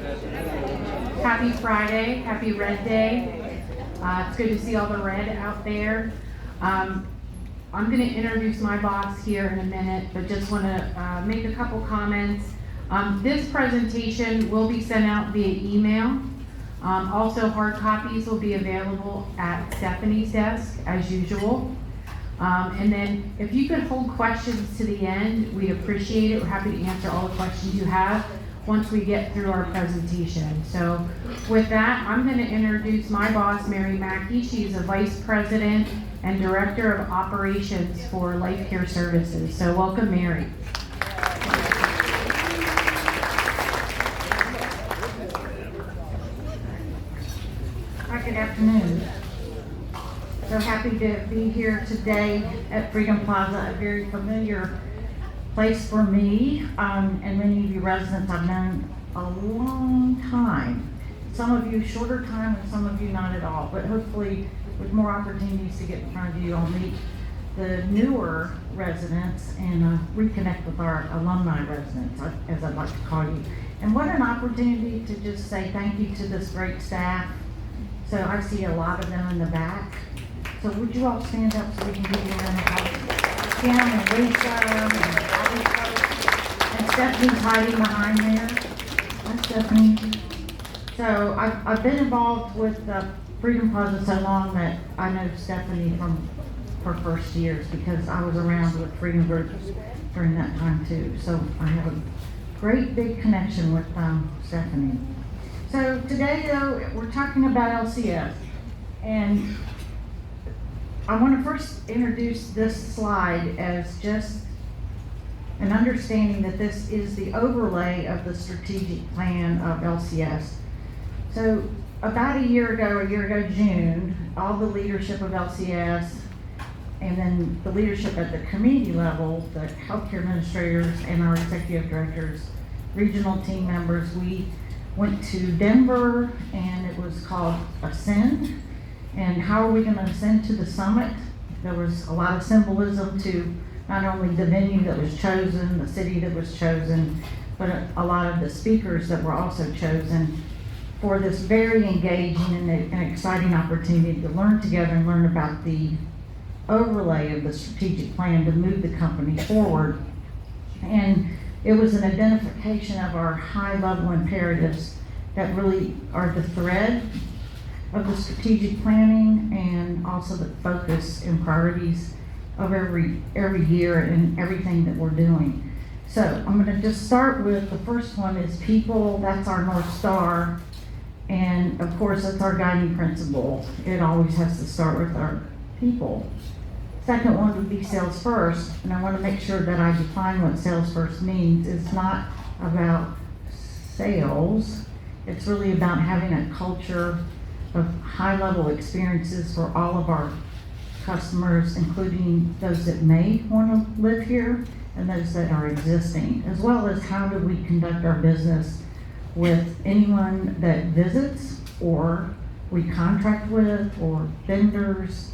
Happy Friday, happy Red Day. It's good to see all the red out there. I'm going to introduce my boss here in a minute, but just want to make a couple comments. This presentation will be sent out via email. Also, hard copies will be available at Stephanie's desk as usual. And then if you could hold questions to the end, we'd appreciate it. We're happy to answer all the questions you have once we get through our presentation. So with that, I'm going to introduce my boss, Mary Mackey. She's a Vice President and Director of Operations for Life Care Services. So welcome, Mary. Hi, good afternoon. So happy to be here today at Freedom Plaza, a very familiar place for me, and many of you residents I've known a long time. Some of you shorter time and some of you not at all, but hopefully with more opportunities to get in front of you, I'll meet the newer residents and reconnect with our alumni residents, as I'd like to call you. And what an opportunity to just say thank you to this great staff. So I see a lot of them in the back. So would you all stand up so we can give you a round of applause? Kim and Lisa and all these folks. And Stephanie's hiding behind there. Hi, Stephanie. So I've been involved with Freedom Plaza so long that I know Stephanie from her first years because I was around with Freedom Groups during that time too. So I have a great big connection with Stephanie. So today though, we're talking about LCS. And I want to first introduce this slide as just an understanding that this is the overlay of the strategic plan of LCS. So about a year ago June, all the leadership of LCS and then the leadership at the community level, the healthcare administrators and our executive directors, regional team members, we went to Denver and it was called Ascend. And how are we going to ascend to the summit? There was a lot of symbolism to not only the venue that was chosen, the city that was chosen, but a lot of the speakers that were also chosen for this very engaging and exciting opportunity to learn together and learn about the overlay of the strategic plan to move the company forward. And it was an identification of our high-level imperatives that really are the thread of the strategic planning and also the focus and priorities of every year and everything that we're doing. So I'm going to just start with the first one is people. That's our North Star. And of course, that's our guiding principle. It always has to start with our people. Second one would be sales first. And I want to make sure that I define what sales first means. It's not about sales. It's really about having a culture of high-level experiences for all of our customers, including those that may want to live here and those that are existing, as well as how do we conduct our business with anyone that visits or we contract with or vendors.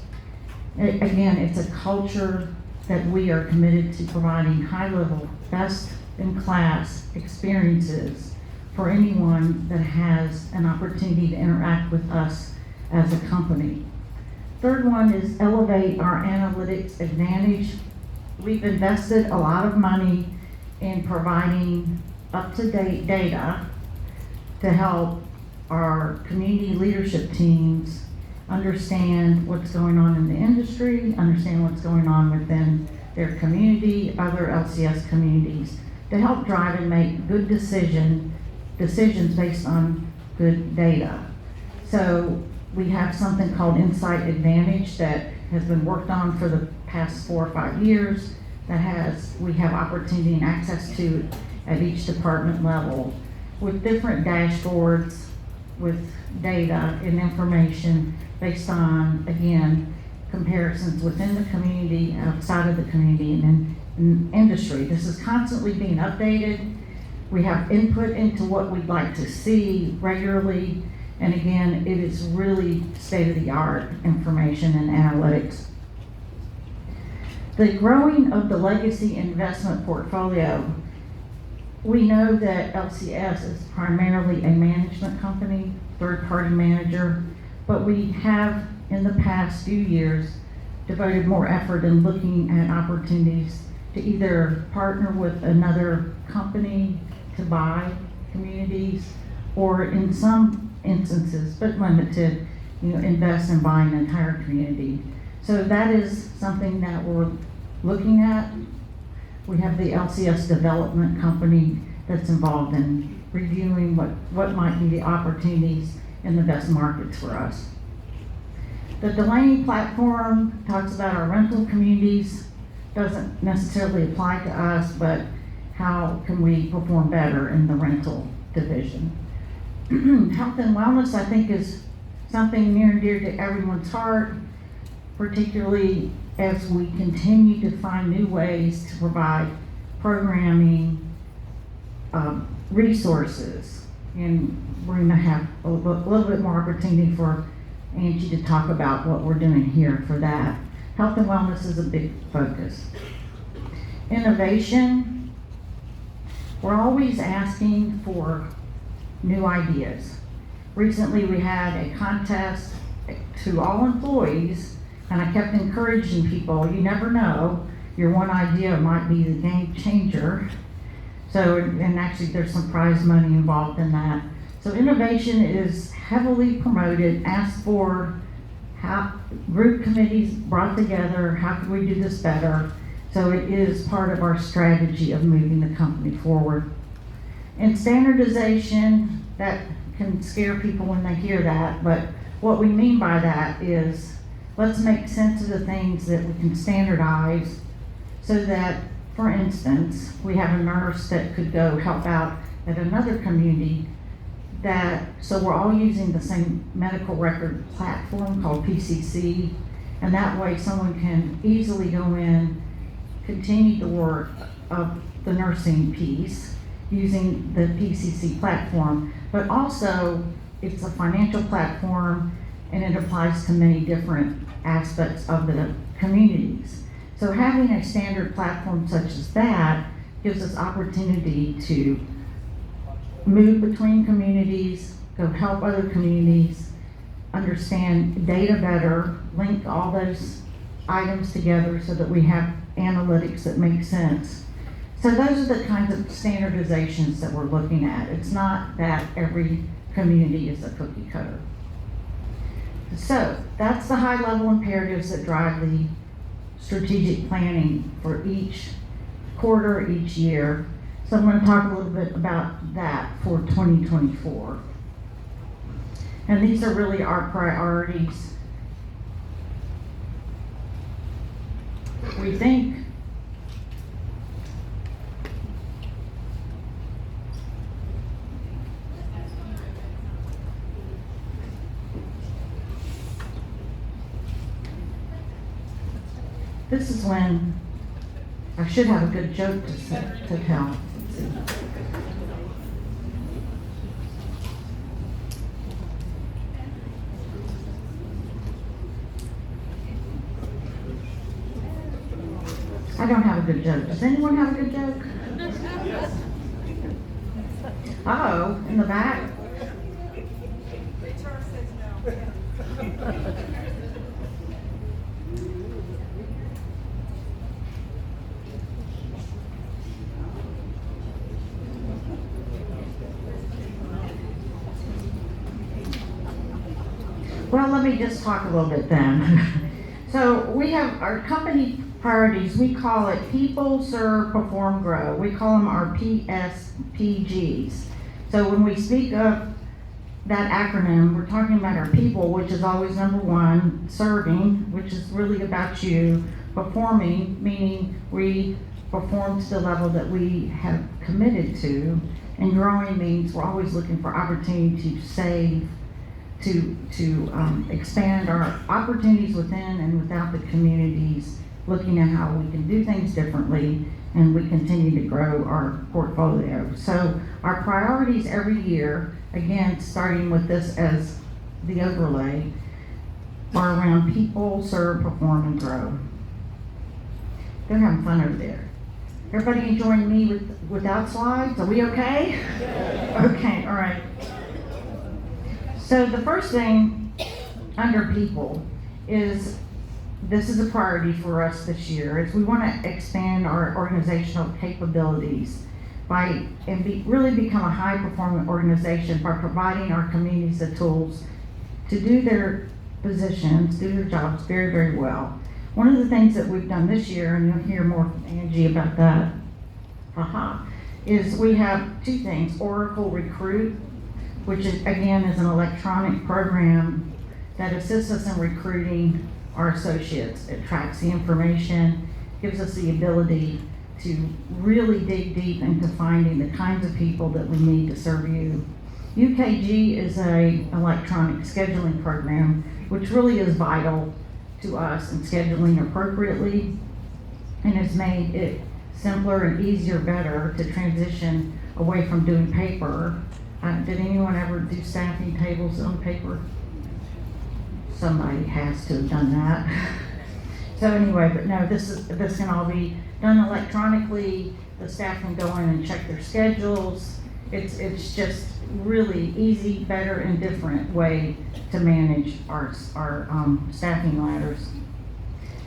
Again, it's a culture that we are committed to providing high-level, best-in-class experiences for anyone that has an opportunity to interact with us as a company. Third one is elevate our analytics advantage. We've invested a lot of money in providing up-to-date data to help our community leadership teams understand what's going on in the industry, understand what's going on within their community, other LCS communities, to help drive and make good decisions based on good data. So we have something called Insight Advantage that has been worked on for the past 4 or 5 years we have opportunity and access to at each department level with different dashboards with data and information based on, again, comparisons within the community, outside of the community, and in industry. This is constantly being updated. We have input into what we'd like to see regularly. And again, it is really state-of-the-art information and analytics. The growing of the legacy investment portfolio we know that LCS is primarily a management company, third-party manager, but we have in the past few years devoted more effort in looking at opportunities to either partner with another company to buy communities, or in some instances, but limited, invest in buying an entire community. So that is something that we're looking at. We have the LCS Development Company that's involved in reviewing what might be the opportunities in the best markets for us. The Delaney platform talks about our rental communities, doesn't necessarily apply to us, but how can we perform better in the rental division? Health and wellness, I think, is something near and dear to everyone's heart, particularly as we continue to find new ways to provide programming, resources. And we're going to have a little bit more opportunity for Angie to talk about what we're doing here for that. Health and wellness is a big focus. Innovation, we're always asking for new ideas. Recently we had a contest to all employees, and I kept encouraging people, you never know, your one idea might be the game changer. So, and actually there's some prize money involved in that. So innovation is heavily promoted, asked for, how group committees brought together, how can we do this better? So it is part of our strategy of moving the company forward. And standardization, that can scare people when they hear that, but what we mean by that is, let's make sense of the things that we can standardize so that, for instance, we have a nurse that could go help out at another community so we're all using the same medical record platform called PCC, and that way someone can easily go in, continue the work of the nursing piece using the PCC platform, but also it's a financial platform and it applies to many different aspects of the communities. So having a standard platform such as that gives us opportunity to move between communities, go help other communities, understand data better, link all those items together so that we have analytics that make sense. So those are the kinds of standardizations that we're looking at. It's not that every community is a cookie cutter. So that's the high level imperatives that drive the strategic planning for each quarter, each year. So I'm going to talk a little bit about that for 2024. And these are really our priorities. We think this is when I should have a good joke to tell. Let's see. I don't have a good joke. Does anyone have a good joke? Uh-oh, in the back. Well, let me just talk a little bit then. So we have our company priorities. We call it People, Serve, Perform, Grow. We call them our PSPGs. So when we speak of that acronym, we're talking about our people, which is always number one, serving, which is really about you, performing, meaning we perform to the level that we have committed to, and growing means we're always looking for opportunity to save, to expand our opportunities within and without the communities, looking at how we can do things differently, and we continue to grow our portfolio. So our priorities every year, again, starting with this as the overlay, are around people, serve, perform, and grow. They're having fun over there. Everybody enjoying me without slides? Are we okay? Okay, all right. So the first thing under people is, this is a priority for us this year, is we want to expand our organizational capabilities really become a high-performing organization by providing our communities the tools to do their positions, do their jobs very, very well. One of the things that we've done this year, and you'll hear more from Angie about that, is we have two things. Oracle Recruit, which is, again, is an electronic program that assists us in recruiting our associates. It tracks the information, gives us the ability to really dig deep into finding the kinds of people that we need to serve you. UKG is an electronic scheduling program, which really is vital to us in scheduling appropriately, and has made it simpler and easier, better to transition away from doing paper. Did anyone ever do staffing tables on paper? Somebody has to have done that. So anyway, but no, this can all be done electronically. The staff can go in and check their schedules. It's just really easy, better, and different way to manage our staffing ladders.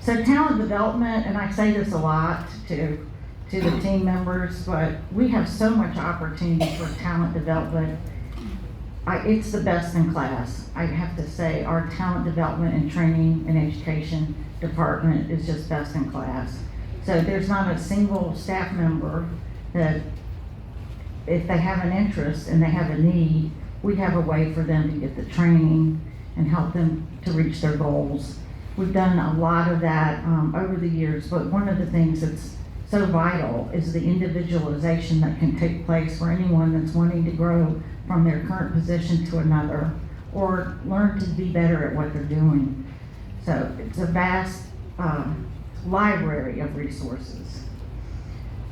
So talent development, and I say this a lot to the team members, but we have so much opportunity for talent development. It's the best in class. I have to say our talent development and training and education department is just best in class. So there's not a single staff member that, if they have an interest and they have a need, we have a way for them to get the training and help them to reach their goals. We've done a lot of that over the years, but one of the things that's so vital is the individualization that can take place for anyone that's wanting to grow from their current position to another, or learn to be better at what they're doing. So it's a vast library of resources.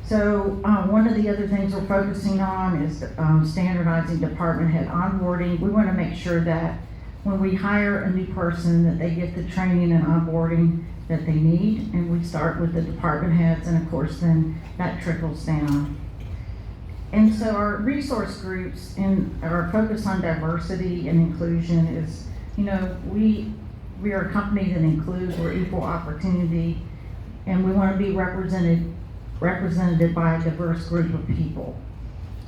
So one of the other things we're focusing on is standardizing department head onboarding. We want to make sure that when we hire a new person, that they get the training and onboarding that they need, and we start with the department heads, and of course then that trickles down. And so our resource groups and our focus on diversity and inclusion is, we are a company that includes, we're equal opportunity, and we want to be represented by a diverse group of people.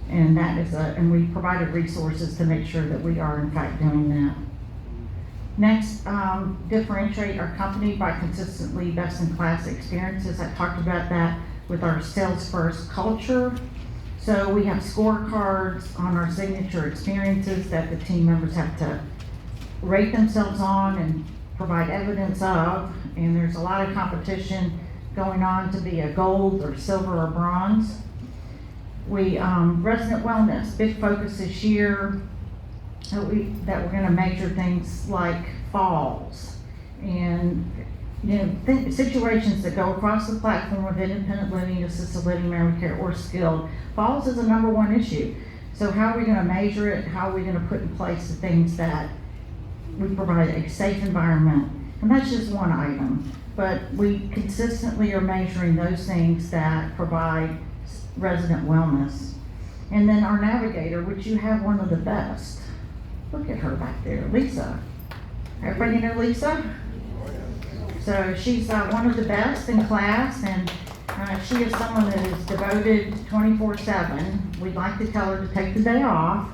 And and we provided resources to make sure that we are in fact doing that. Next, differentiate our company by consistently best-in-class experiences. I talked about that with our sales first culture. So we have scorecards on our signature experiences that the team members have to rate themselves on and provide evidence of, and there's a lot of competition going on to be a gold or silver or bronze. We, resident wellness, big focus this year, that we're gonna measure things like falls and situations that go across the platform of independent living, assisted living, memory care, or skilled. Falls is a #1 issue. So how are we gonna measure it? How are we gonna put in place the things that we provide a safe environment? And that's just one item, but we consistently are measuring those things that provide resident wellness. And then our navigator, which you have one of the best. Look at her back there, Lisa. Everybody know Lisa? So she's one of the best in class, and she is someone that is devoted 24/7. We'd like to tell her to take the day off,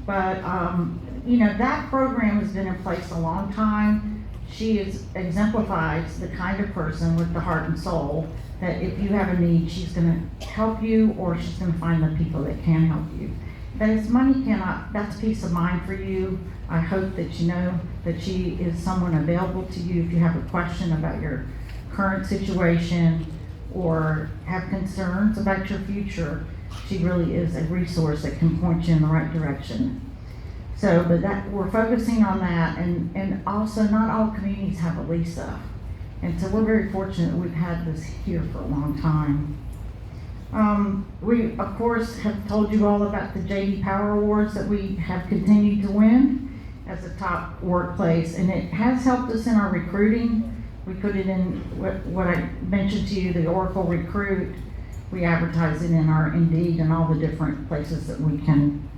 but that program has been in place a long time. She exemplifies the kind of person with the heart and soul that if you have a need, she's gonna help you, or she's gonna find the people that can help you. But as money cannot, that's peace of mind for you. I hope that you know that she is someone available to you if you have a question about your current situation or have concerns about your future. She really is a resource that can point you in the right direction. So, but we're focusing on that, and also not all communities have a Lisa. And so we're very fortunate that we've had this here for a long time. We, of course, have told you all about the J.D. Power Awards that we have continued to win as a top workplace, and it has helped us in our recruiting. We put it in what I mentioned to you, the Oracle Recruit, We advertise it in our Indeed and all the different places that we can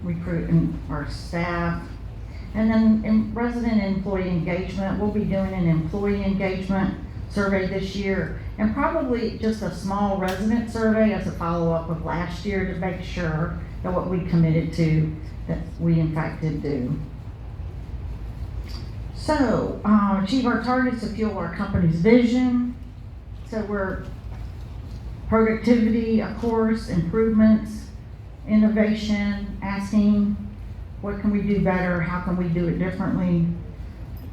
recruit in our staff. And then in resident and employee engagement, we'll be doing an employee engagement survey this year, and probably just a small resident survey as a follow-up of last year to make sure that what we committed to, that we in fact did do. So, achieve our targets to fuel our company's vision. So we're productivity, of course, improvements, innovation, asking what can we do better, how can we do it differently.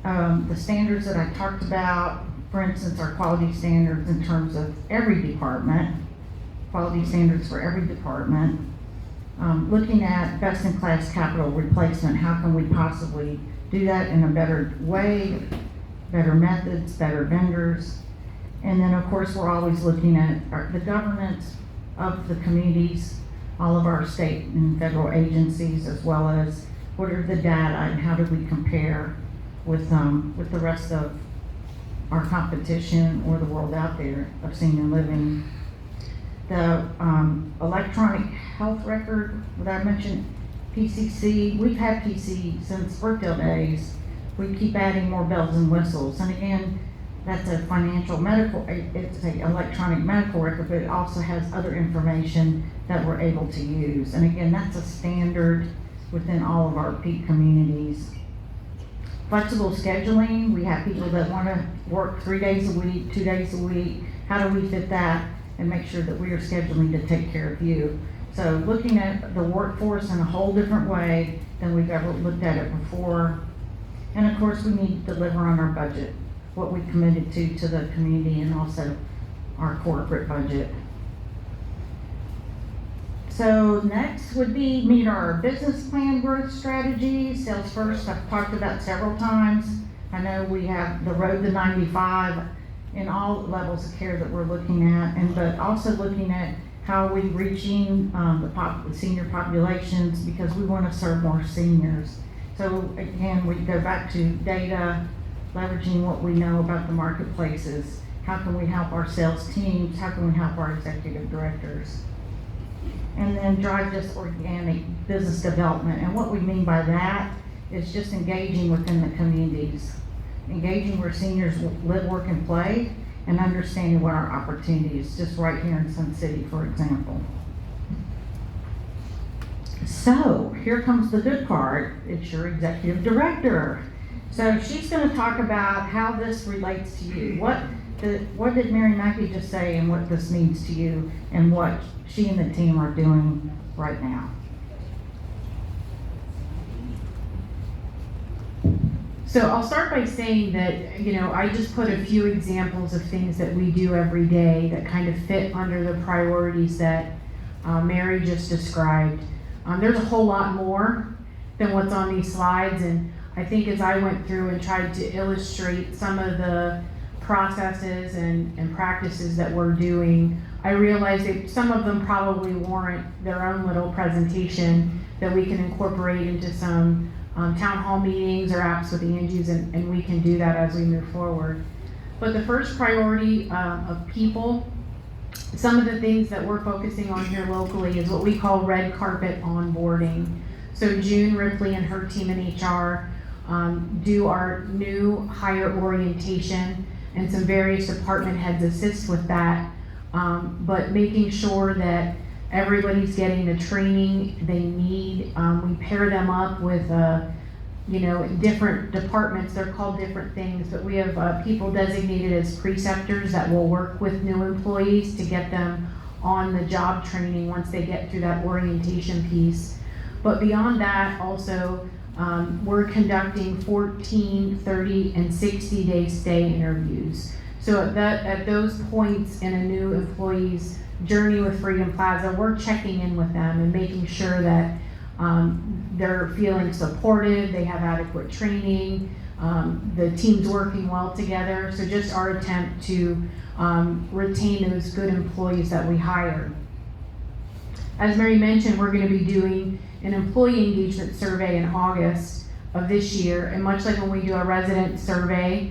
The standards that I talked about, for instance, our quality standards in terms of every department, quality standards for every department. Looking at best-in-class capital replacement, how can we possibly do that in a better way, better methods, better vendors. And then, of course, we're always looking at the governance of the communities, all of our state and federal agencies, as well as what are the data and how do we compare with the rest of our competition or the world out there of senior living. The electronic health record that I mentioned, PCC, we've had PC since Brookdale days. We keep adding more bells and whistles. And again, that's a financial medical, it's a electronic medical record, but it also has other information that we're able to use. And again, that's a standard within all of our peak communities. Flexible scheduling, we have people that want to work 3 days a week, 2 days a week. How do we fit that and make sure that we are scheduling to take care of you? So looking at the workforce in a whole different way than we've ever looked at it before. And of course, we need to deliver on our budget, what we committed to the community, and also our corporate budget. So next would be meet our business plan growth strategy. Sales First, I've talked about several times. I know we have the Road to 95 in all levels of care that we're looking at, but also looking at how are we reaching the senior populations, because we want to serve more seniors. So again, we go back to data, leveraging what we know about the marketplaces. How can we help our sales teams? How can we help our executive directors? And then drive just organic business development. And what we mean by that is just engaging within the communities, engaging where seniors live, work, and play, and understanding what our opportunities, just right here in Sun City, for example. So here comes the good part. It's your executive director. So she's going to talk about how this relates to you. What did Mary Mackey just say, and what this means to you, and what she and the team are doing right now. So I'll start by saying that, I just put a few examples of things that we do every day that kind of fit under the priorities that Mary just described. There's a whole lot more than what's on these slides, and I think as I went through and tried to illustrate some of the processes and practices that we're doing, I realized that some of them probably warrant their own little presentation that we can incorporate into some town hall meetings or apps with the Angies, and we can do that as we move forward. But the first priority of people, some of the things that we're focusing on here locally is what we call red carpet onboarding. So June Ripley and her team in HR do our new hire orientation, and some various department heads assist with that, but making sure that everybody's getting the training they need. We pair them up with different departments. They're called different things, but we have people designated as preceptors that will work with new employees to get them on the job training once they get through that orientation piece. But beyond that, also, we're conducting 14, 30, and 60-day stay interviews. So at those points in a new employee's journey with Freedom Plaza, we're checking in with them and making sure that they're feeling supported, they have adequate training, the team's working well together. So just our attempt to retain those good employees that we hire. As Mary mentioned, we're going to be doing an employee engagement survey in August of this year, and much like when we do a resident survey,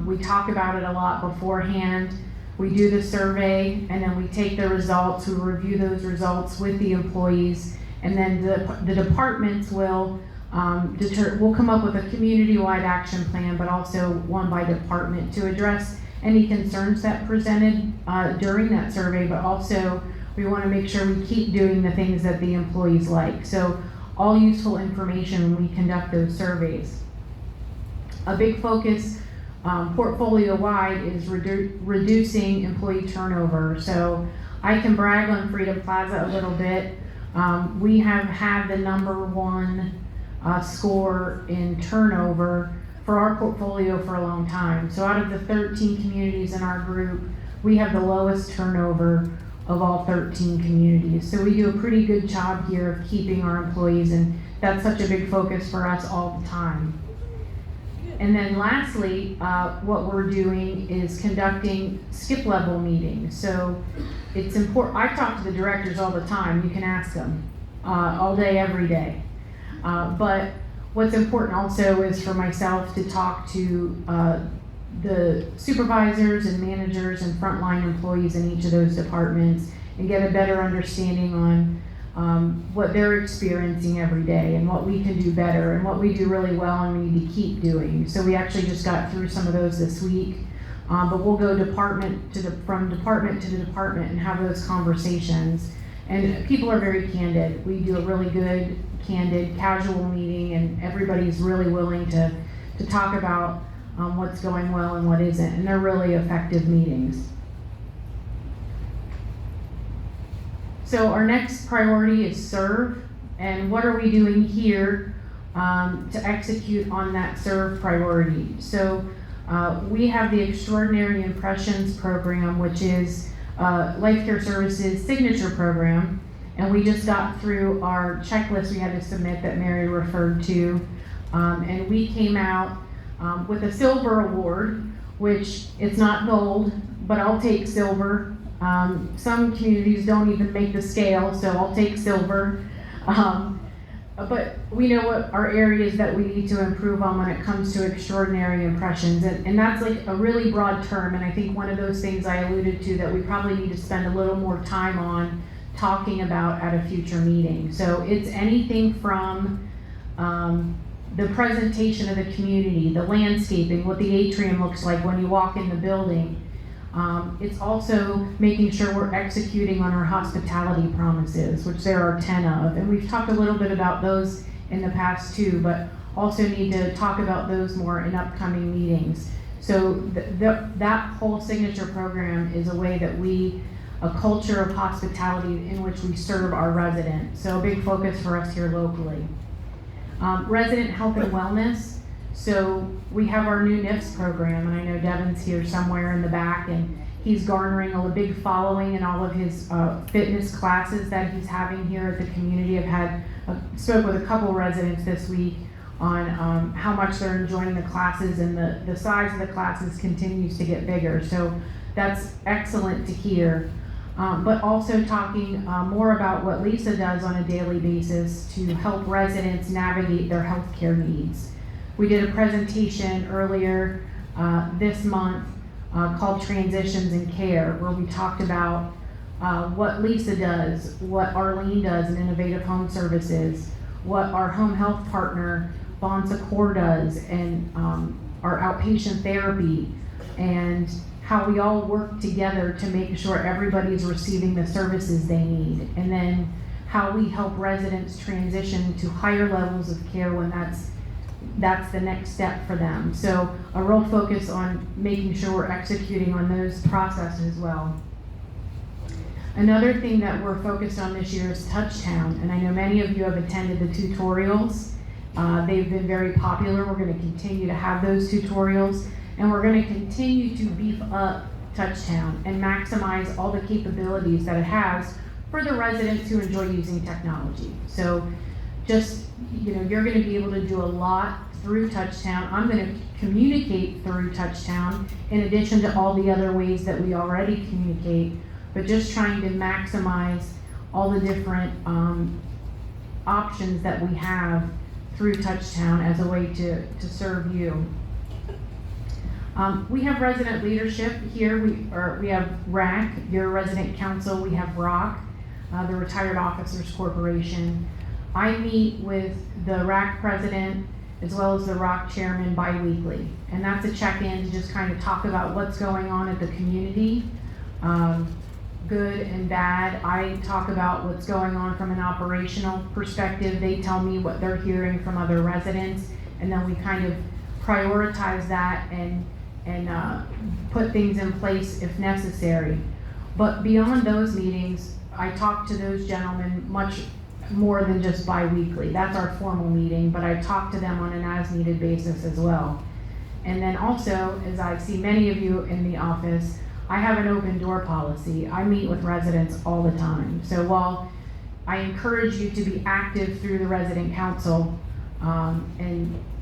we talk about it a lot beforehand. We do the survey, and then we take the results, we review those results with the employees, and then the departments will we'll come up with a community-wide action plan, but also one by department to address any concerns that presented during that survey, but also we want to make sure we keep doing the things that the employees like. So all useful information when we conduct those surveys. A big focus portfolio-wide is reducing employee turnover. So I can brag on Freedom Plaza a little bit. We have had the #1 score in turnover for our portfolio for a long time. So out of the 13 communities in our group, we have the lowest turnover of all 13 communities. So we do a pretty good job here of keeping our employees, and that's such a big focus for us all the time. And then lastly, what we're doing is conducting skip level meetings. So it's important, I talk to the directors all the time, you can ask them, all day, every day. But what's important also is for myself to talk to the supervisors and managers and frontline employees in each of those departments and get a better understanding on what they're experiencing every day and what we can do better and what we do really well and we need to keep doing. So we actually just got through some of those this week, but we'll go from department to department and have those conversations. And people are very candid. We do a really good, candid, casual meeting, and everybody's really willing to talk about what's going well and what isn't, and they're really effective meetings. So our next priority is serve, and what are we doing here to execute on that serve priority? So we have the Extraordinary Impressions program, which is Life Care Services signature program, and we just got through our checklist we had to submit that Mary referred to, and we came out with a silver award, which it's not gold, but I'll take silver. Some communities don't even make the scale, so I'll take silver. But we know what our areas that we need to improve on when it comes to extraordinary impressions. And that's like a really broad term, and I think one of those things I alluded to that we probably need to spend a little more time on talking about at a future meeting. So it's anything from the presentation of the community, the landscaping, what the atrium looks like when you walk in the building. It's also making sure we're executing on our hospitality promises, which there are 10 of. And we've talked a little bit about those in the past too, but also need to talk about those more in upcoming meetings. So that whole signature program is a way that a culture of hospitality in which we serve our residents. So a big focus for us here locally. Resident health and wellness. So we have our new NIFS program, and I know Devin's here somewhere in the back, and he's garnering a big following in all of his fitness classes that he's having here at the community. I've spoke with a couple residents this week on how much they're enjoying the classes, and the size of the classes continues to get bigger. So that's excellent to hear. But also talking more about what Lisa does on a daily basis to help residents navigate their healthcare needs. We did a presentation earlier this month called Transitions in Care, where we talked about what Lisa does, what Arlene does in Innovative Home Services, what our home health partner, Bon Secours, does, and our outpatient therapy, and how we all work together to make sure everybody's receiving the services they need, and then how we help residents transition to higher levels of care when that's the next step for them. So a real focus on making sure we're executing on those processes as well. Another thing that we're focused on this year is Touchtown, and I know many of you have attended the tutorials. They've been very popular. We're going to continue to have those tutorials, and we're going to continue to beef up Touchtown and maximize all the capabilities that it has for the residents who enjoy using technology. So just, you're going to be able to do a lot through Touchtown. I'm going to communicate through Touchtown in addition to all the other ways that we already communicate, but just trying to maximize all the different options that we have through Touchtown as a way to serve you. We have resident leadership here. We have RAC, your resident council. We have ROC, the Retired Officers Corporation. I meet with the RAC president as well as the ROC chairman bi-weekly. And that's a check-in to just kind of talk about what's going on at the community, good and bad. I talk about what's going on from an operational perspective. They tell me what they're hearing from other residents, and then we kind of prioritize that and put things in place if necessary. But beyond those meetings, I talk to those gentlemen much more than just bi-weekly. That's our formal meeting, but I talk to them on an as-needed basis as well. And then also, as I see many of you in the office, I have an open door policy. I meet with residents all the time. So while I encourage you to be active through the resident council,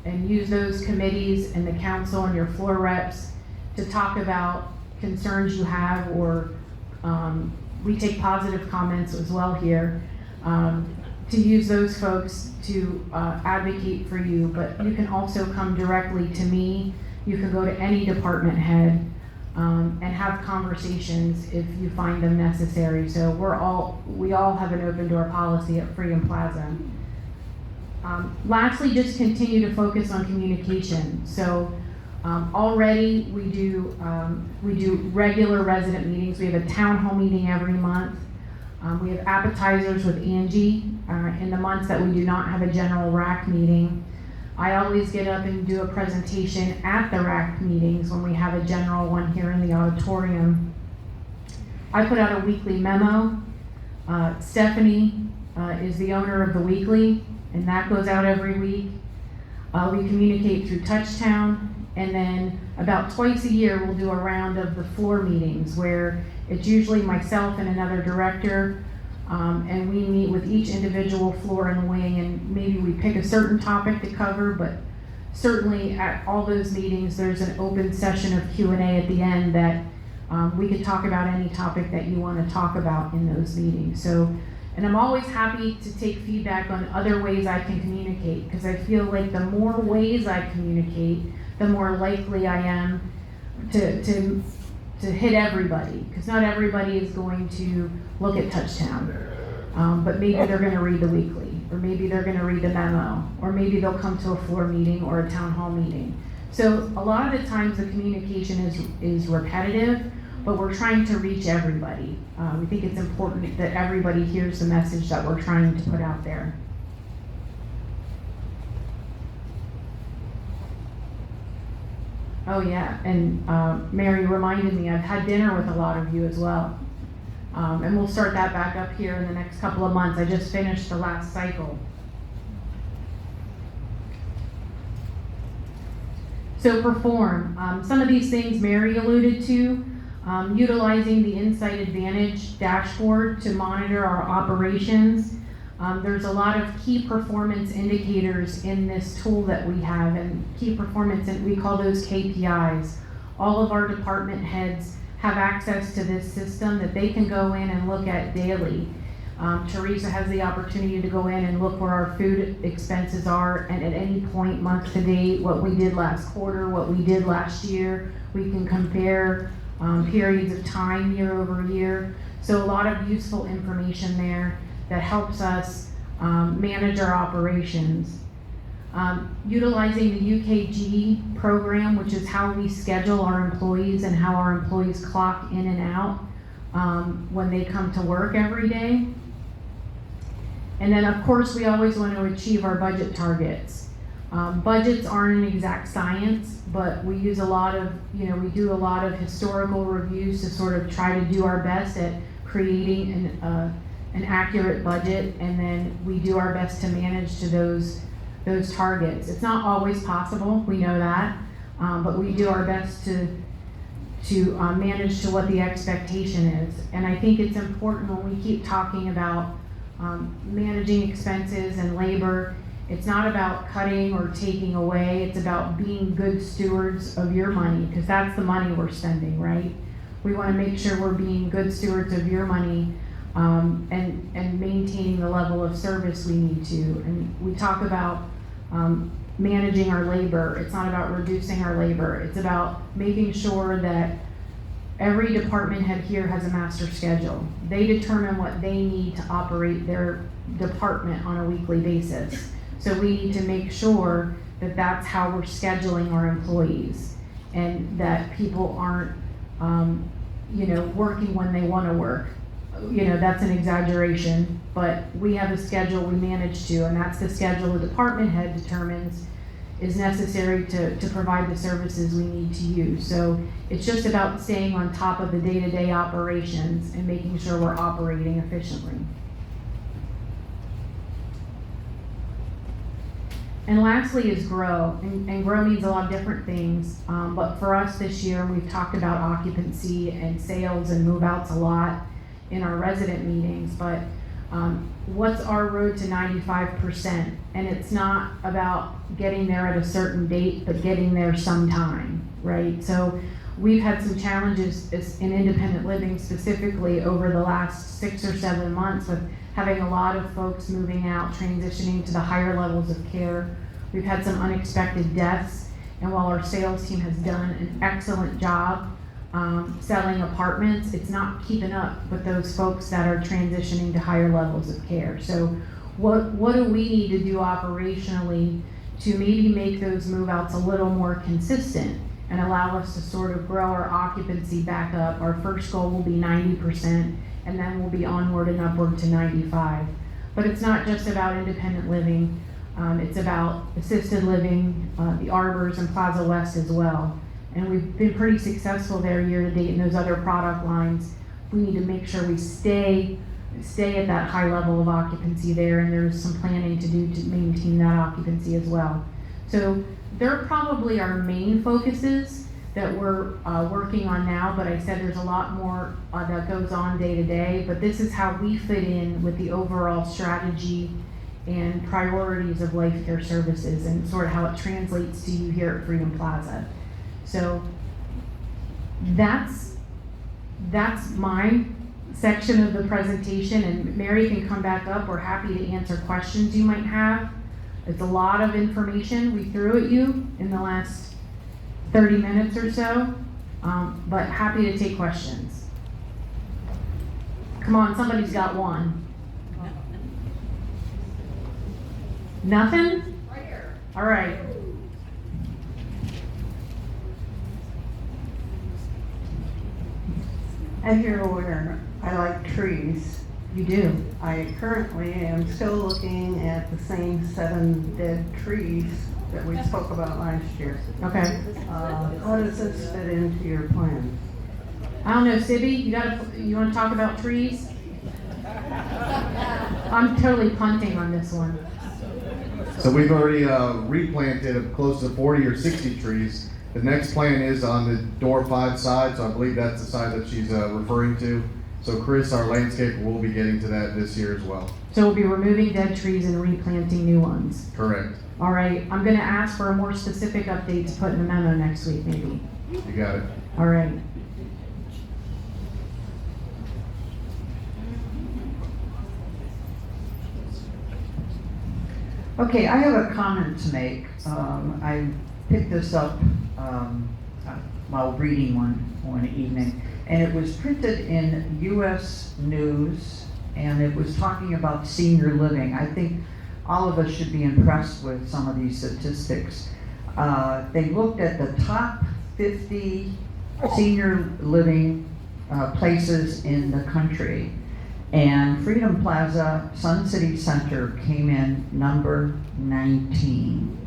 and use those committees and the council and your floor reps to talk about concerns you have, or we take positive comments as well here, to use those folks to advocate for you. But you can also come directly to me. You can go to any department head and have conversations if you find them necessary. So we all have an open door policy at Freedom Plaza. Lastly, just continue to focus on communication. So already we do regular resident meetings. We have a town hall meeting every month. We have appetizers with Angie in the months that we do not have a general RAC meeting. I always get up and do a presentation at the RAC meetings when we have a general one here in the auditorium. I put out a weekly memo. Stephanie is the owner of the weekly, and that goes out every week. We communicate through Touchtown, and then about twice a year we'll do a round of the floor meetings where it's usually myself and another director, and we meet with each individual floor and wing, and maybe we pick a certain topic to cover, but certainly at all those meetings there's an open session of Q&A at the end that we could talk about any topic that you want to talk about in those meetings. So, and I'm always happy to take feedback on other ways I can communicate, because I feel like the more ways I communicate, the more likely I am to hit everybody, because not everybody is going to look at Touchtown, but maybe they're going to read the weekly, or maybe they're going to read the memo, or maybe they'll come to a floor meeting or a town hall meeting. So a lot of the times the communication is repetitive, but we're trying to reach everybody. We think it's important that everybody hears the message that we're trying to put out there. Oh yeah, and Mary reminded me, I've had dinner with a lot of you as well. And we'll start that back up here in the next couple of months. I just finished the last cycle. So perform. Some of these things Mary alluded to, utilizing the Insight Advantage dashboard to monitor our operations. There's a lot of key performance indicators in this tool that we have, and key performance, and we call those KPIs. All of our department heads have access to this system that they can go in and look at daily. Teresa has the opportunity to go in and look where our food expenses are, and at any point, month to date, what we did last quarter, what we did last year. We can compare periods of time year over year. So a lot of useful information there that helps us manage our operations. Utilizing the UKG program, which is how we schedule our employees and how our employees clock in and out when they come to work every day. And then of course we always want to achieve our budget targets. Budgets aren't an exact science, but we use a lot of, we do a lot of historical reviews to sort of try to do our best at creating an accurate budget, and then we do our best to manage to those targets. It's not always possible, we know that, but we do our best to manage to what the expectation is. And I think it's important when we keep talking about managing expenses and labor. It's not about cutting or taking away, it's about being good stewards of your money, because that's the money we're spending, right? We want to make sure we're being good stewards of your money, and maintaining the level of service we need to. And we talk about managing our labor. It's not about reducing our labor. It's about making sure that every department head here has a master schedule. They determine what they need to operate their department on a weekly basis. So we need to make sure that that's how we're scheduling our employees, and that people aren't, working when they want to work. That's an exaggeration, but we have a schedule we manage to, and that's the schedule the department head determines is necessary to provide the services we need to use. So it's just about staying on top of the day-to-day operations and making sure we're operating efficiently. And lastly is grow, and grow means a lot of different things, but for us this year, we've talked about occupancy and sales and move-outs a lot in our resident meetings, but what's our road to 95%? And it's not about getting there at a certain date, but getting there sometime, right? So we've had some challenges in independent living specifically over the last 6 or 7 months with having a lot of folks moving out, transitioning to the higher levels of care. We've had some unexpected deaths, and while our sales team has done an excellent job selling apartments, it's not keeping up with those folks that are transitioning to higher levels of care. So what do we need to do operationally to maybe make those move-outs a little more consistent and allow us to sort of grow our occupancy back up? Our first goal will be 90%, and then we'll be onward and upward to 95. But it's not just about independent living. It's about assisted living, the Arbors and Plaza West as well. And we've been pretty successful there year to date in those other product lines. We need to make sure we stay at that high level of occupancy there, and there's some planning to do to maintain that occupancy as well. So they're probably our main focuses that we're working on now, but I said there's a lot more that goes on day to day, but this is how we fit in with the overall strategy and priorities of Life Care Services and sort of how it translates to you here at Freedom Plaza. So that's my section of the presentation, and Mary can come back up. We're happy to answer questions you might have. It's a lot of information we threw at you in the last 30 minutes or so, but happy to take questions. Come on, somebody's got one. Nothing? Right here. All right. As you're aware, I like trees. You do. I currently am still looking at the same 7 dead trees that we spoke about last year. Okay. How does this fit into your plan? I don't know, Sibby, you want to talk about trees? I'm totally punting on this one. So we've already replanted close to 40 or 60 trees. The next plan is on the door 5 side, so I believe that's the side that she's referring to. So Chris, our landscaper, will be getting to that this year as well. So we'll be removing dead trees and replanting new ones. Correct. All right, I'm gonna ask for a more specific update to put in the memo next week, maybe. You got it. All right. Okay, I have a comment to make. I picked this up while reading one evening, and it was printed in U.S. News, and it was talking about senior living. I think all of us should be impressed with some of these statistics. They looked at the top 50 senior living places in the country, and Freedom Plaza, Sun City Center came in number 19.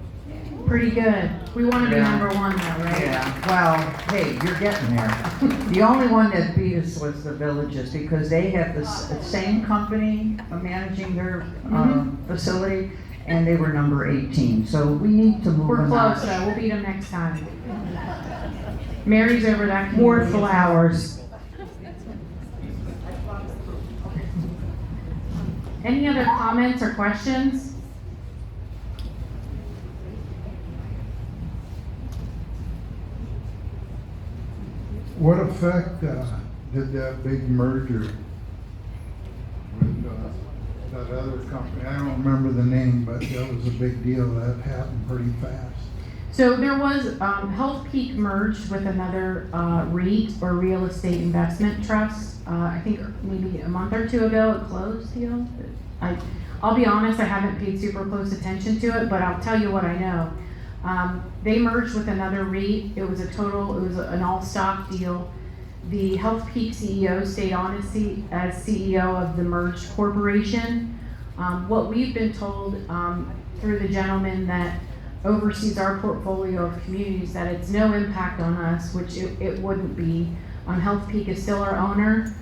Pretty good. We want to be Yeah. number 1 though, right? Yeah, well, hey, you're getting there. The only one that beat us was the Villages, because they have the same company managing their facility, and they were number 18. So we need to move We're them close up. though. We'll beat them next time. Mary's over that. More community. flowers. Any other comments or questions? What effect did that big merger with that other company. I don't remember the name, but that was a big deal. That happened pretty fast. So there was, Health Peak merged with another, REIT or real estate investment trust. I think maybe a month or two ago it closed, you know? I'll be honest, I haven't paid super close attention to it, but I'll tell you what I know. They merged with another REIT. It was an all-stock deal. The Health Peak CEO stayed on as CEO of the merged corporation. What we've been told, through the gentleman that oversees our portfolio of communities, that it's no impact on us, which it wouldn't be. Health Peak is still our owner.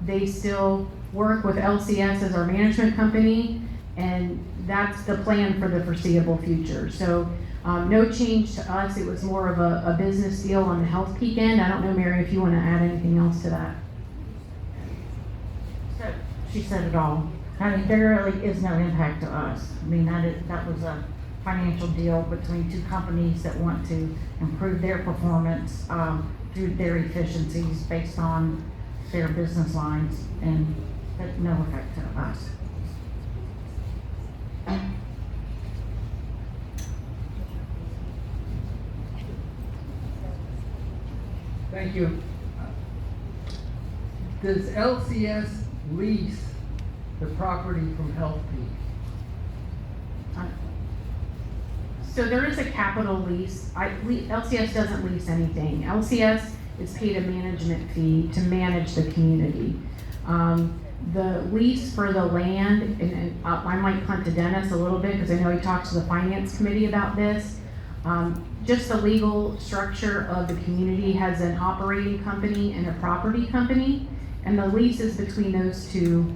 They still work with LCS as our management company, and that's the plan for the foreseeable future. So no change to us. It was more of a business deal on the Health Peak end. I don't know, Mary, if you want to add anything else to that. So, she said it all. I mean, there really is no impact to us. I mean, that was a financial deal between two companies that want to improve their performance through their efficiencies based on their business lines, and that no effect to us. Thank you. Does LCS lease the property from Health Peak? So there is a capital lease. LCS doesn't lease anything. LCS is paid a management fee to manage the community. The lease for the land, and I might punt to Dennis a little bit because I know he talks to the finance committee about this. Just the legal structure of the community has an operating company and a property company, and the lease is between those two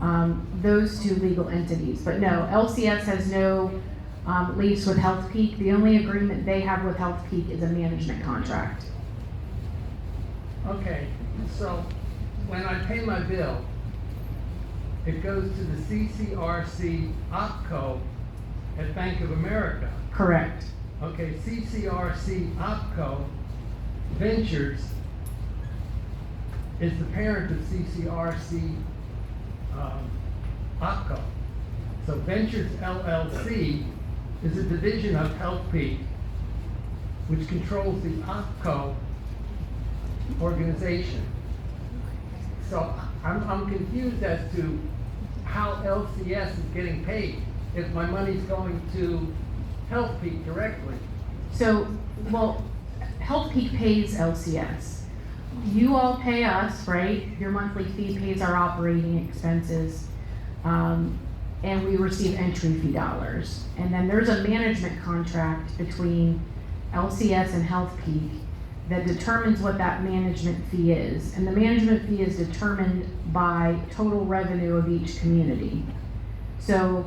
legal entities. But no, LCS has no lease with Health Peak. The only agreement they have with Health Peak is a management contract. Okay, so when I pay my bill, it goes to the CCRC OpCo at Bank of America. Correct. Okay, CCRC OpCo Ventures is the parent of CCRC OpCo. So Ventures LLC is a division of Health Peak, which controls the OpCo organization. So I'm confused as to how LCS is getting paid if my money's going to Health Peak directly. So, well, Health Peak pays LCS. You all pay us, right? Your monthly fee pays our operating expenses, and we receive entry fee dollars. And then there's a management contract between LCS and Health Peak that determines what that management fee is. And the management fee is determined by total revenue of each community. So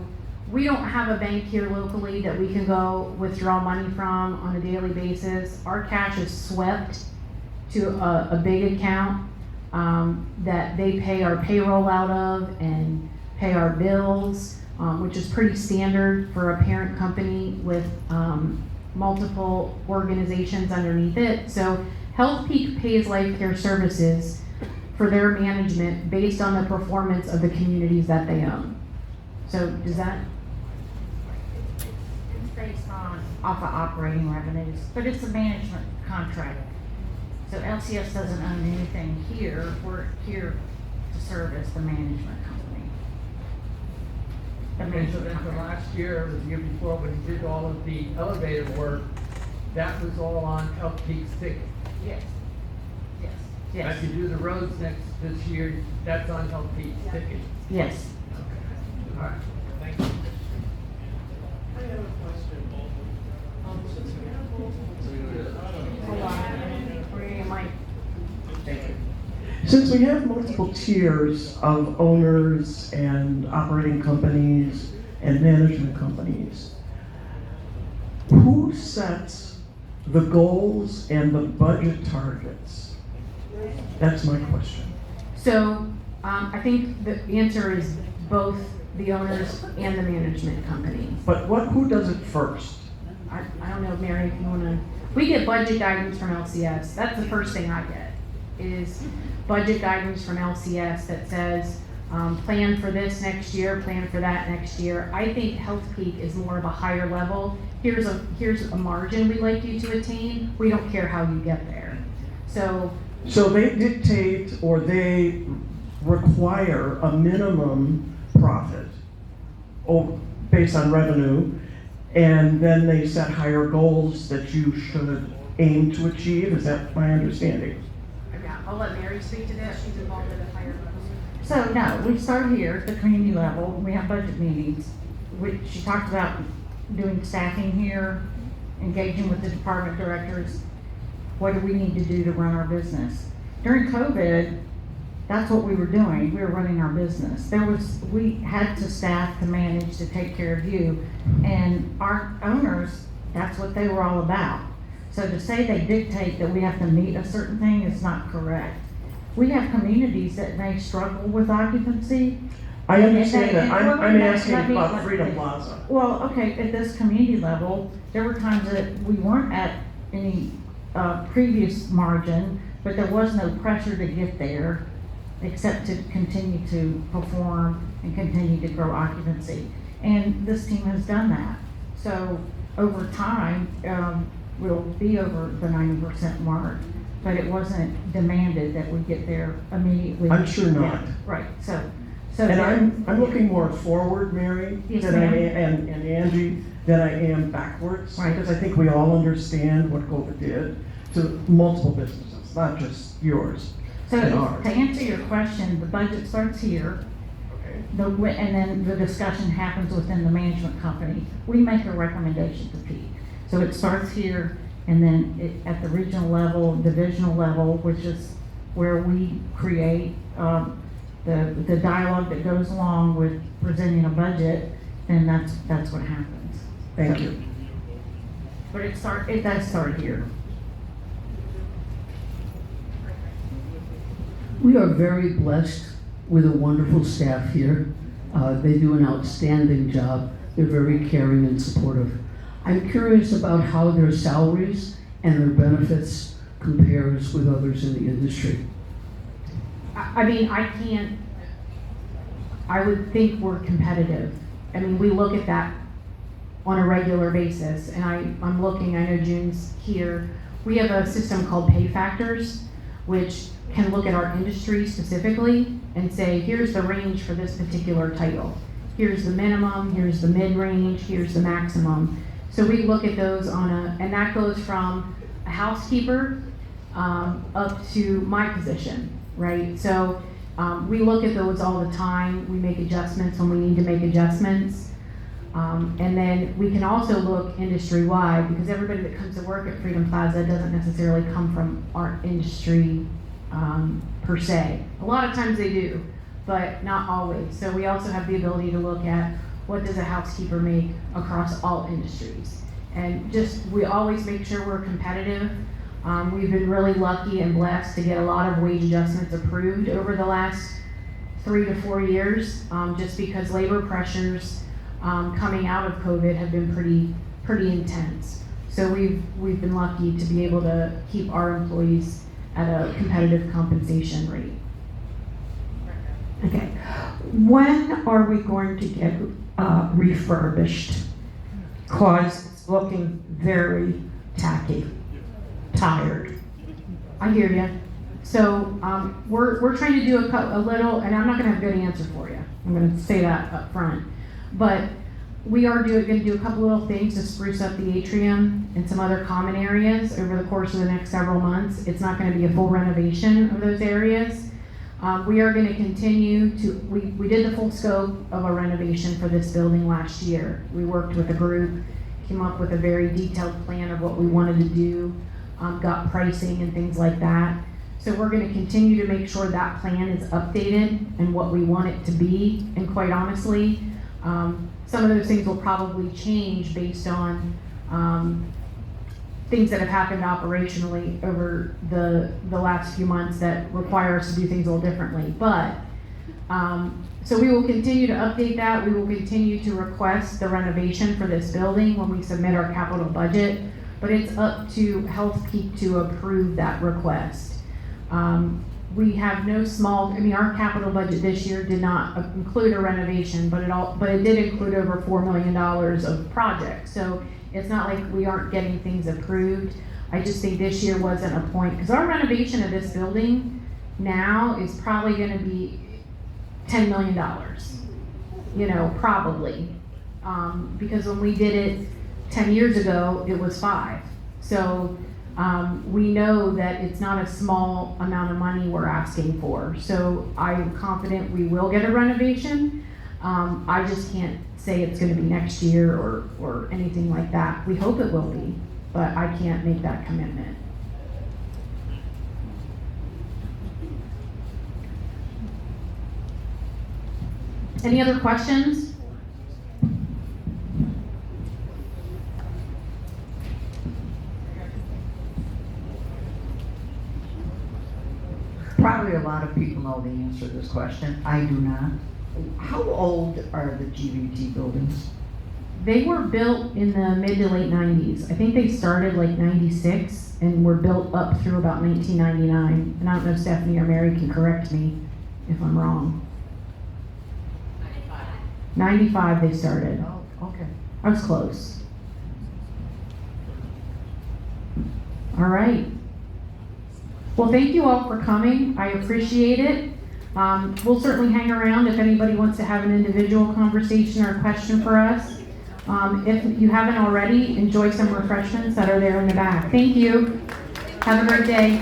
we don't have a bank here locally that we can go withdraw money from on a daily basis. Our cash is swept to a big account that they pay our payroll out of and pay our bills, which is pretty standard for a parent company with multiple organizations underneath it. So Health Peak pays Life Care Services for their management based on the performance of the communities that they own. So does that? It's based off of operating revenues, but it's a management contract. So LCS doesn't own anything here. We're here to serve as the management company. The Okay, so management then for company. last year, or the year before, when he did all of the elevator work, that was all on Health Peak's ticket. Yes. Yes. Yes. If you do the roads this year, that's on Health Peak's ticket. Yes. Okay. All right, thank you. I have a question. Since we have Hold on, Maria might. Since we have multiple tiers of owners and operating companies and management companies, who sets the goals and the budget targets? That's my question. So, I think the answer is both the owners and the management company. But who does it first? I don't know, Mary, if you wanna, we get budget guidance from LCS. That's the first thing I get, is budget guidance from LCS that says, plan for this next year, plan for that next year. I think Health Peak is more of a higher level. Here's a margin we'd like you to attain. We don't care how you get there. So So they dictate or they require a minimum profit based on revenue, and then they set higher goals that you should aim to achieve. Is that my understanding? yeah, I'll let Mary speak to that. She's involved at a higher level. So no, we start here at the community level, we have budget meetings. She talked about doing staffing here, engaging with the department directors. What do we need to do to run our business? During COVID, that's what we were doing, we were running our business. We had to staff to manage to take care of you, and our owners, that's what they were all about. So to say they dictate that we have to meet a certain thing is not correct. We have communities that may struggle with occupancy. I understand that. I'm Let asking me- about let- Freedom Plaza. Well, okay, at this community level, there were times that we weren't at any previous margin, but there was no pressure to get there, except to continue to perform and continue to grow occupancy. And this team has done that. So over time, we'll be over the 90% mark, but it wasn't demanded that we get there immediately. I'm sure not. Yeah, right, so. And I'm looking more forward, Mary, Yes, than I ma'am. am, and Angie, than I am backwards. Right. Because I think we all understand what COVID did to multiple businesses, not just yours So and to ours. answer your question, the budget starts here, Okay. and then the discussion happens within the management company. We make a recommendation to Pete. So it starts here, and then at the regional level, divisional level, which is where we create the dialogue that goes along with presenting a budget, and that's what happens. Thank you. But it does start here. We are very blessed with a wonderful staff here. They do an outstanding job. They're very caring and supportive. I'm curious about how their salaries and their benefits compares with others in the industry. I mean, I would think we're competitive. I mean, we look at that on a regular basis, and I'm looking, I know June's here. We have a system called Pay Factors, which can look at our industry specifically and say, here's the range for this particular title. Here's the minimum, here's the mid-range, here's the maximum. So we look at those and that goes from a housekeeper up to my position, right? So we look at those all the time. We make adjustments when we need to make adjustments. And then we can also look industry-wide, because everybody that comes to work at Freedom Plaza doesn't necessarily come from our industry per se. A lot of times they do, but not always. So we also have the ability to look at what does a housekeeper make across all industries. And we always make sure we're competitive. We've been really lucky and blessed to get a lot of wage adjustments approved over the last 3 to 4 years, just because labor pressures coming out of COVID have been pretty intense. So we've been lucky to be able to keep our employees at a competitive compensation rate. Okay. When are we going to get refurbished? Cause it's looking very tacky, tired. I hear you. So we're trying to do a little, and I'm not going to have a good answer for you. I'm going to say that up front. But we are going to do a couple little things to spruce up the atrium and some other common areas over the course of the next several months. It's not going to be a full renovation of those areas. We are going to continue to, we did the full scope of a renovation for this building last year. We worked with a group, came up with a very detailed plan of what we wanted to do, got pricing and things like that. So we're going to continue to make sure that plan is updated and what we want it to be. And quite honestly, some of those things will probably change based on things that have happened operationally over the last few months that require us to do things a little differently. But, so we will continue to update that. We will continue to request the renovation for this building when we submit our capital budget, but it's up to Health Peak to approve that request. we have no small, I mean, our capital budget this year did not include a renovation, but it did include over $4 million of projects. So it's not like we aren't getting things approved. I just think this year wasn't a point, because our renovation of this building now is probably gonna be $10 million. You know, probably. Because when we did it 10 years ago, it was 5. So we know that it's not a small amount of money we're asking for. So I'm confident we will get a renovation. I just can't say it's gonna be next year or anything like that. We hope it will be, but I can't make that commitment. Any other questions? Probably a lot of people know the answer to this question. I do not. How old are the GVT buildings? They were built in the mid to late 90s. I think they started like 96 and were built up through about 1999. And I don't know if Stephanie or Mary can correct me if I'm wrong. 95 they started. Oh, okay. I was close. All right. Well, thank you all for coming. I appreciate it. We'll certainly hang around if anybody wants to have an individual conversation or a question for us. If you haven't already, enjoy some refreshments that are there in the back. Thank you. Have a great day.